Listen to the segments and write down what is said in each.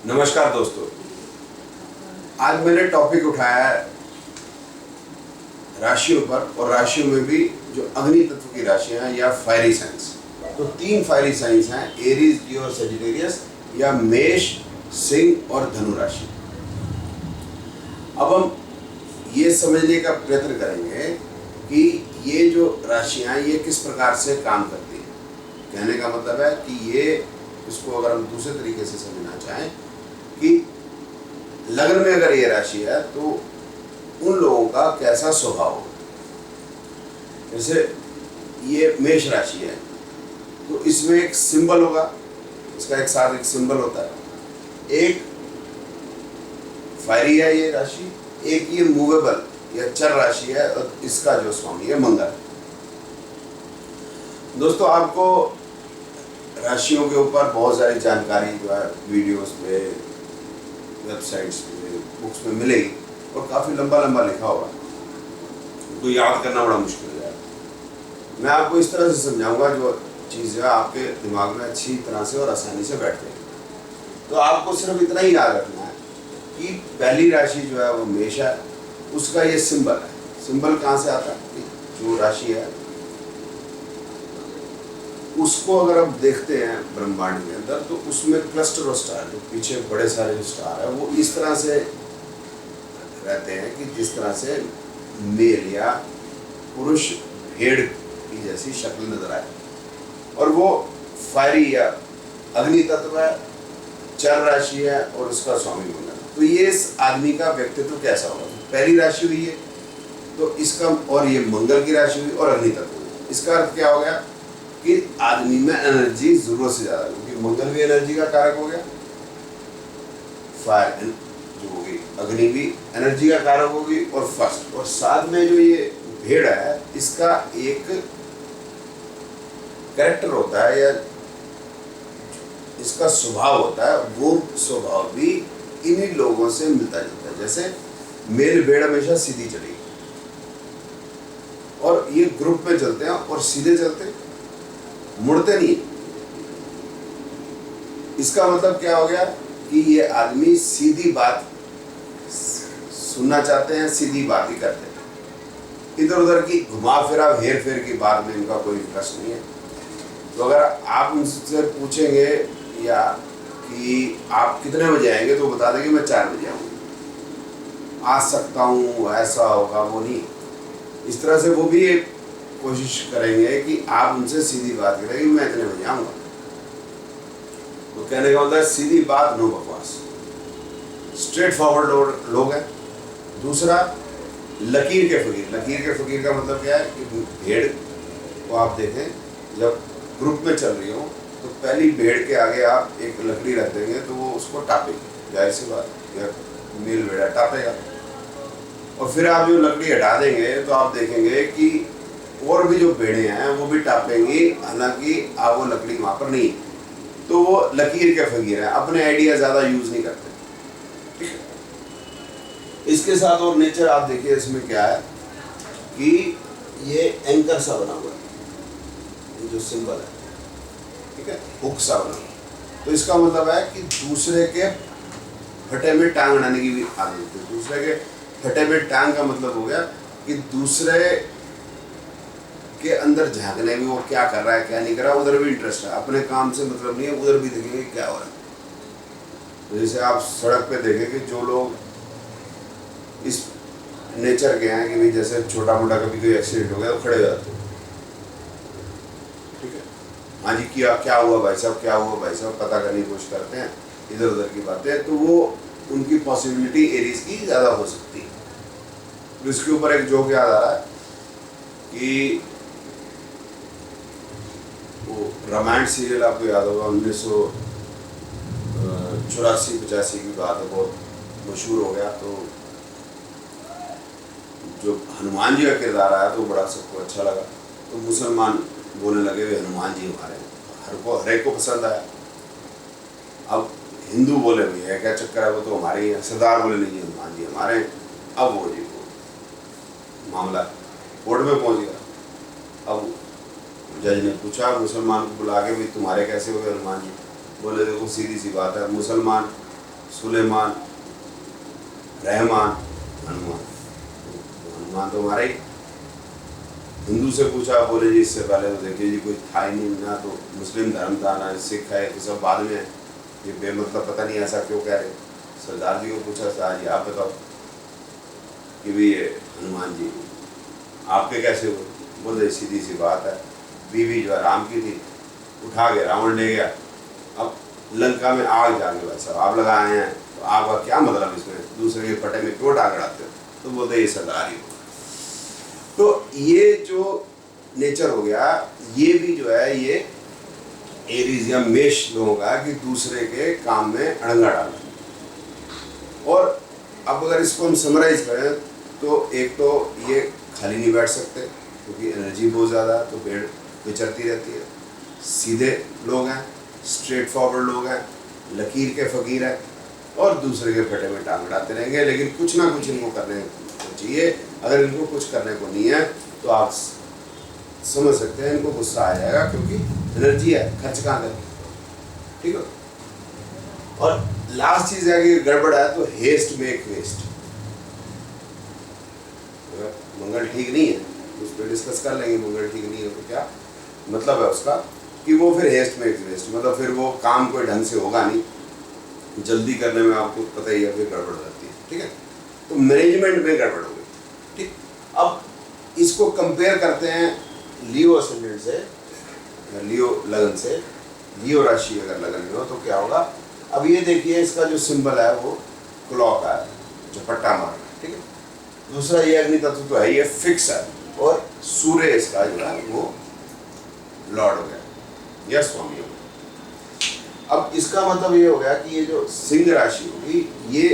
नमस्कार दोस्तों, आज मैंने टॉपिक उठाया है राशियों पर, और राशियों में भी जो अग्नि तत्व की राशियां हैं या फायरी साइंस। तो 3 फायरी साइंस हैं, एरीज, लियो और सजिटेरियस, या मेष, सिंह और धनु राशि। अब हम ये समझने का प्रयत्न करेंगे कि ये जो राशियां ये किस प्रकार से काम करती हैं। कहने का मतलब है कि ये, इसको अगर हम दूसरे तरीके से समझना चाहें कि लग्न में अगर ये राशि है तो उन लोगों का कैसा स्वभाव हो। जैसे ये मेष राशि है तो इसमें एक सिंबल होगा, इसका एक साथ एक सिंबल होता है। एक फायरी है ये राशि, एक ये मूवेबल या चर राशि है, और इसका जो स्वामी है मंगल। दोस्तों, आपको राशियों के ऊपर बहुत सारी जानकारी जो है वीडियोस पे, वेबसाइट्स पे, बुक्स में मिलेगी, और काफ़ी लंबा लंबा लिखा होगा, तो याद करना बड़ा मुश्किल हो जाएगा। मैं आपको इस तरह से समझाऊंगा जो चीज़ है आपके दिमाग में अच्छी तरह से और आसानी से बैठ जाएगी। तो आपको सिर्फ इतना ही याद रखना है कि पहली राशि जो है वो मेष है, उसका ये सिंबल है। सिंबल कहाँ से आता है? जो राशि है उसको अगर आप देखते हैं ब्रह्मांड के अंदर, तो उसमें क्लस्टर ऑफ स्टार, जो पीछे बड़े सारे स्टार है, वो इस तरह से रहते हैं कि जिस तरह से मेल या पुरुष भेड़ की जैसी शक्ल नजर आए। और वो फायरी या अग्नि तत्व है, चर राशि है, और उसका स्वामी मंगल। तो ये इस आदमी का व्यक्तित्व कैसा होगा? तो पहली राशि हुई है तो इसका, और ये मंगल की राशि हुई और अग्नि तत्व हुई। इसका अर्थ क्या हो गया कि आदमी में एनर्जी जरूरत से ज्यादा, क्योंकि मंगल भी एनर्जी का कारक हो गया, फायर जो होगी, अग्नि भी एनर्जी का कारक होगी, और फर्स्ट, और साथ में जो ये भेड़ है इसका एक कैरेक्टर होता है या इसका स्वभाव होता है, वो स्वभाव भी इन्हीं लोगों से मिलता जुलता है। जैसे मेल भेड़ हमेशा सीधी चलेगी, और ये ग्रुप में चलते हैं और सीधे चलते हैं, मुड़ते नहीं। इसका मतलब क्या हो गया कि ये आदमी सीधी बात सुनना चाहते हैं, सीधी बात ही करते हैं। इधर उधर की घुमा फिरा हेर फेर की बात में इनका कोई इंटरेस्ट नहीं है। तो अगर आप उनसे पूछेंगे या कि आप कितने बजे आएंगे, तो बता देंगे मैं 4 बजे आऊँगा, आ सकता हूँ, ऐसा होगा, वो नहीं। इस तरह से वो भी कोशिश करेंगे कि आप उनसे सीधी बात करें कि मैं इतने बजे आऊँगा। तो कहने का मतलब सीधी बात, नो बकवास, स्ट्रेट फॉरवर्ड लोग हैं। दूसरा, लकीर के फकीर। लकीर के फकीर का मतलब क्या है कि भेड़ को आप देखें, जब ग्रुप में चल रही हो तो पहली भेड़ के आगे आप एक लकड़ी रख देंगे तो वो उसको टापेगी, जाहिर सी बात, या मेल भेड़ा टापेगा। और फिर आप जो लकड़ी हटा देंगे तो आप देखेंगे कि और भी जो भेड़ें हैं वो भी टापेंगी, हालांकि आप वो लकड़ी वहाँ पर नहीं। तो वो लकीर के फकीर हैं, अपने आइडिया ज़्यादा यूज़ नहीं करते। ठीक है। इसके साथ और नेचर आप देखिए, इसमें क्या है कि ये एंकर सा बना हुआ है, ये जो सिंबल है, ठीक है, हुक सा बना हुआ। तो इसका मतलब है कि दूसरे के फटे में टांग अड़ाने की भी आदत है। दूसरे के फटे में टांग का मतलब हो गया कि दूसरे के अंदर झांकने में, वो क्या कर रहा है क्या नहीं कर रहा, उधर भी इंटरेस्ट है। अपने काम से मतलब नहीं है, उधर भी देखेंगे क्या हो रहा है। तो जैसे आप सड़क पे देखें कि जो लोग इस नेचर के हैं कि भाई जैसे छोटा मोटा कभी कोई एक्सीडेंट हो गया तो खड़े हो जाते हैं, ठीक है, हाँ जी क्या हुआ भाई साहब, क्या हुआ भाई साहब, पता करने की कोशिश करते हैं, इधर उधर की बातें। तो वो उनकी पॉसिबिलिटी एरीज की ज़्यादा हो सकती है। तो इसके ऊपर एक जोक याद आ रहा है कि वो रामायण सीरियल आपको याद होगा, 1984-85 की बात है, बहुत मशहूर हो गया। तो जो हनुमान जी का किरदार आया तो बड़ा सबको अच्छा लगा। तो मुसलमान बोलने लगे वे हनुमान जी हमारे, हर एक को पसंद आया। अब हिंदू बोले भैया क्या चक्कर है, वो तो हमारे ही है। सरदार बोले नहीं हनुमान जी हमारे। अब वो जी मामला कोर्ट में पहुंच गया। अब जज ने पूछा मुसलमान को बुला के, भाई तुम्हारे कैसे हो गए हनुमान जी? बोले देखो सीधी सी बात है, मुसलमान सुलेमान, रहमान, हनुमान। हनुमान तो हमारा ही। हिंदू से पूछा, बोले जी इससे पहले तो देखिए जी कोई था ही नहीं, ना तो मुस्लिम धर्म था ना सिख है, तो सब बाद में है। ये बेमतलब पता नहीं ऐसा क्यों कह रहे। सरदार जी को पूछा, सरदार जी आप बताओ कि भी ये हनुमान जी आपके कैसे हुए? बोले सीधी सी बात है, बीवी जो है राम की थी, उठा के रावण ले गया। अब लंका में आग जाने वाला सब आप लगाए हैं, तो आग का क्या मतलब इसमें, दूसरे के फटे में क्यों टांग अड़ाते हो? तो बोलते ये सरदार ही हो। तो ये जो नेचर हो गया, ये भी जो है ये एरीज या मेष लोगों का, कि दूसरे के काम में अड़ंगा डालना। और अब अगर इसको हम समराइज करें तो एक तो ये खाली नहीं बैठ सकते क्योंकि एनर्जी बहुत ज़्यादा, तो भीड़ विचरती रहती है। सीधे लोग हैं, स्ट्रेट फॉरवर्ड लोग हैं, लकीर के फ़कीर हैं, और दूसरे के फटे में टांग अड़ाते रहेंगे। लेकिन कुछ ना कुछ इनको करने को चाहिए। अगर इनको कुछ करने को नहीं है तो आप समझ सकते हैं इनको गुस्सा आ जाएगा, क्योंकि एनर्जी है, खर्च कहाँ करें, ठीक है। और लास्ट चीज़ है कि गड़बड़ है तो हेस्ट मेक वेस्ट। मंगल ठीक नहीं है उस पर डिस्कस कर लेंगे। मंगल ठीक नहीं है तो क्या मतलब है उसका, कि वो फिर हेस्ट मेक वेस्ट, मतलब फिर वो काम कोई ढंग से होगा नहीं, जल्दी करने में आपको पता ही है फिर गड़बड़ हो जाती है, ठीक है। तो मैनेजमेंट में गड़बड़ हो गई, ठीक। अब इसको कंपेयर करते हैं लियो असेंडेंट से, लियो लगन से। लियो राशि अगर लगन में हो तो क्या होगा? अब ये देखिए, इसका जो सिंबल है वो क्लॉक है, झपट्टा मारना, ठीक है। दूसरा ये अग्नि तत्व तो है, ये फिक्स है, और सूर्य इसका जो है वो लॉर्ड हो गया या स्वामी हो गया। अब इसका मतलब ये हो गया कि ये जो सिंह राशि होगी, ये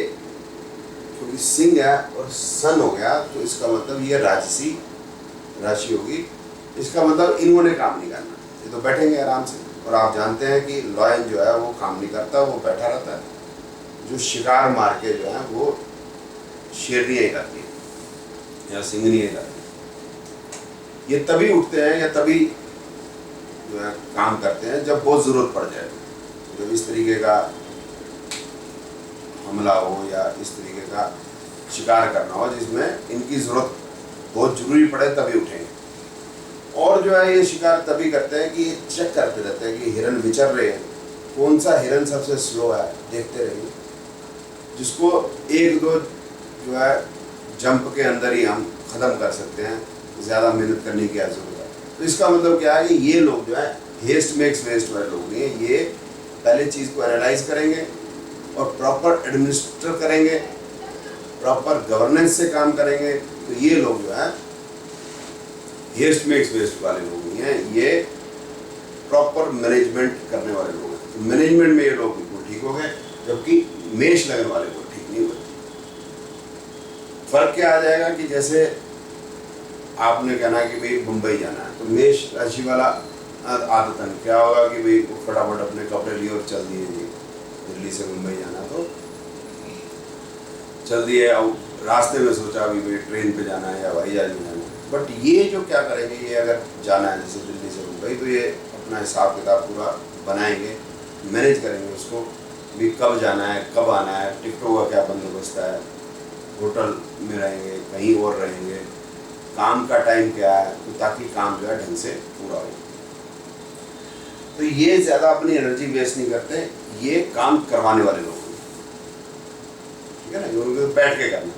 क्योंकि सिंह है और सन हो गया, तो इसका मतलब ये राजसी राशि होगी। इसका मतलब इन्होंने काम नहीं करना, ये तो बैठेंगे आराम से। और आप जानते हैं कि लॉयन जो है वो काम नहीं करता, वो बैठा रहता है। जो शिकार मार के जो है वो शेरनियाँ ही करती है या सिंगनियाँ ही करती है। ये तभी उठते हैं या तभी जो है काम करते हैं जब बहुत ज़रूरत पड़ जाए, जब इस तरीके का हमला हो या इस तरीके का शिकार करना हो जिसमें इनकी ज़रूरत बहुत ज़रूरी पड़े, तभी उठेंगे। और जो है ये शिकार तभी करते हैं कि चेक करते रहते हैं कि हिरन विचर रहे हैं, कौन सा हिरन सबसे स्लो है, देखते रहिए। जिसको एक दो जो है जंप के अंदर ही हम ख़त्म कर सकते हैं, ज़्यादा मेहनत करने की ज़रूरत है। तो इसका मतलब क्या है कि ये लोग जो है हेस्ट मेक्स वेस्ट वाले लोग नहीं है। ये पहले चीज़ को एनालाइज करेंगे और प्रॉपर एडमिनिस्टर करेंगे, प्रॉपर गवर्नेंस से काम करेंगे। तो ये लोग जो है हेस्ट मेक्स वेस्ट वाले लोग नहीं हैं, ये प्रॉपर मैनेजमेंट करने वाले लोग हैं। तो मैनेजमेंट में ये लोग बिल्कुल ठीक हो गए, जबकि मेष लगन वाले लोग ठीक नहीं हुए। फर्क क्या आ जाएगा कि जैसे आपने कहना कि भाई मुंबई जाना है, तो मेष राशि वाला आदतन क्या होगा कि भाई फटाफट अपने कपड़े लिए और चल दिए जी, दिल्ली से मुंबई जाना तो चल दिए। अब रास्ते में सोचा अभी भाई ट्रेन पे जाना है या हवाई जहाज में जाना है। बट ये जो क्या करेंगे, ये अगर जाना है जैसे दिल्ली से मुंबई, तो ये अपना हिसाब किताब पूरा बनाएंगे, मैनेज करेंगे उसको भी, कब जाना है कब आना है, टिकटों का क्या बंदोबस्त है, होटल में रहेंगे कहीं और रहेंगे, काम का टाइम क्या है, तो ताकि काम जो है ढंग से पूरा हो। तो ये ज़्यादा अपनी एनर्जी वेस्ट नहीं करते, ये काम करवाने वाले लोग, ठीक है ना, जो बैठ के करना।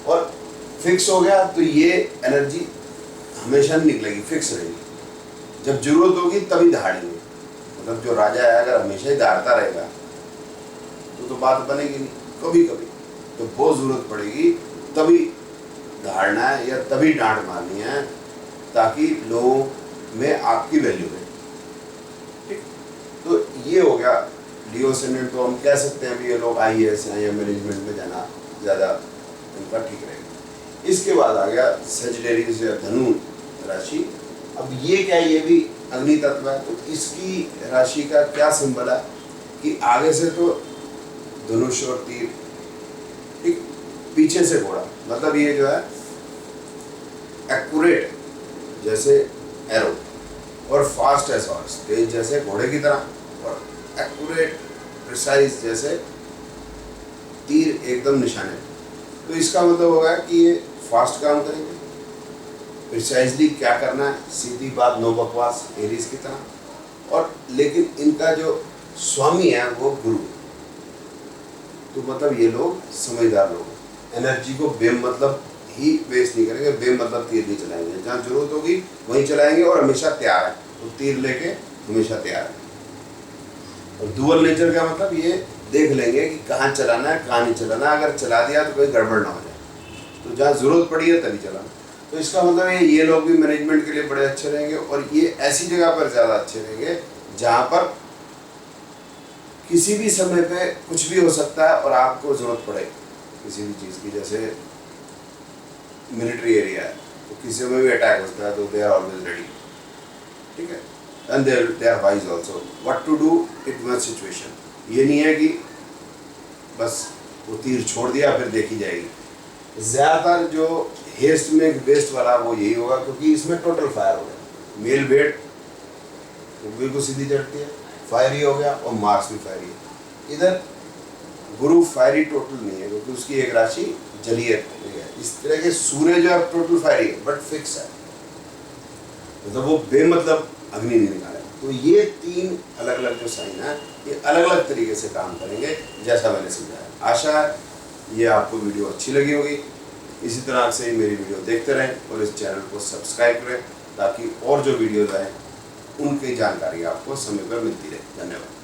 और फिक्स हो गया तो ये एनर्जी हमेशा नहीं निकलेगी, फिक्स रहेगी। जब जरूरत होगी तभी दहाड़ेंगे। मतलब जो राजा है अगर हमेशा ही दहाड़ता रहेगा तो बात बनेगी नहीं। कभी कभी तो बहुत ज़रूरत पड़ेगी तभी दहाड़ना है या तभी डांट मारनी है, ताकि लोगों में आपकी वैल्यू है, ठीक। तो ये हो गया लियो असेंडेंट। तो हम कह सकते हैं भी ये लोग IAS हैं या मैनेजमेंट में जाना ज़्यादा उनका ठीक रहेगा। इसके बाद आ गया सेजिटेरियस या धनु राशि। अब ये क्या है, ये भी अग्नि तत्व है। तो इसकी राशि का क्या सिंबल है कि आगे से तो धनुष और तीर, ठीक, पीछे से घोड़ा। मतलब ये जो है एक्यूरेट जैसे एरो और फास्ट एज हॉर्स, तेज जैसे घोड़े की तरह, और एक्यूरेट प्रिसाइज जैसे तीर एकदम निशाने पे। तो इसका मतलब होगा कि ये फास्ट काम करेंगे, प्रिसाइजली क्या करना है, सीधी बात, नो बकवास, एरीज की तरह। और लेकिन इनका जो स्वामी है वो गुरु, तो मतलब ये लोग समझदार लोग, एनर्जी को बेमतलब ही वेस्ट नहीं करेंगे, बेमतलब तीर नहीं चलाएंगे, जहाँ जरूरत होगी वहीं चलाएंगे और हमेशा तैयार है, तो तीर लेके हमेशा तैयार है। और डुअल नेचर का मतलब ये देख लेंगे कि कहाँ चलाना है कहाँ नहीं चलाना है, अगर चला दिया तो कोई गड़बड़ ना हो जाए, तो जहाँ जरूरत पड़ी है तभी चलाना। तो इसका मतलब ये लोग भी मैनेजमेंट के लिए बड़े अच्छे रहेंगे, और ये ऐसी जगह पर ज़्यादा अच्छे रहेंगे जहाँ पर किसी भी समय पे कुछ भी हो सकता है और आपको ज़रूरत पड़े किसी भी चीज़ की, जैसे मिलिट्री एरिया है तो किसी समय भी अटैक होता है तो दे आर ऑलवेज रेडी, ठीक है। And they are wise also what to do it much situation. ये नहीं है कि बस वो तीर छोड़ दिया फिर देखी जाएगी। ज़्यादातर जो हेस्ट में वेस्ट वाला वो यही होगा, क्योंकि इसमें टोटल फायर हो गया, मेल वेट तो बिल्कुल सीधी चढ़ती है, फायरी हो गया, और मार्क्स भी फायरी है। इधर गुरु फायरी टोटल नहीं है, क्योंकि उसकी एक राशि जलीय है। इस तरह के सूर्य जो है टोटल फायरी है बट फिक्स है, मतलब वो बेमतलब अग्नि नहीं निकाले। तो ये तीन अलग अलग जो साइन है ये अलग अलग तरीके से काम करेंगे, जैसा मैंने समझाया। आशा है ये आपको वीडियो अच्छी लगी होगी। इसी तरह से मेरी वीडियो देखते रहें और इस चैनल को सब्सक्राइब करें, ताकि और जो वीडियोज़ आए उनकी जानकारी आपको समय पर मिलती रहे। धन्यवाद।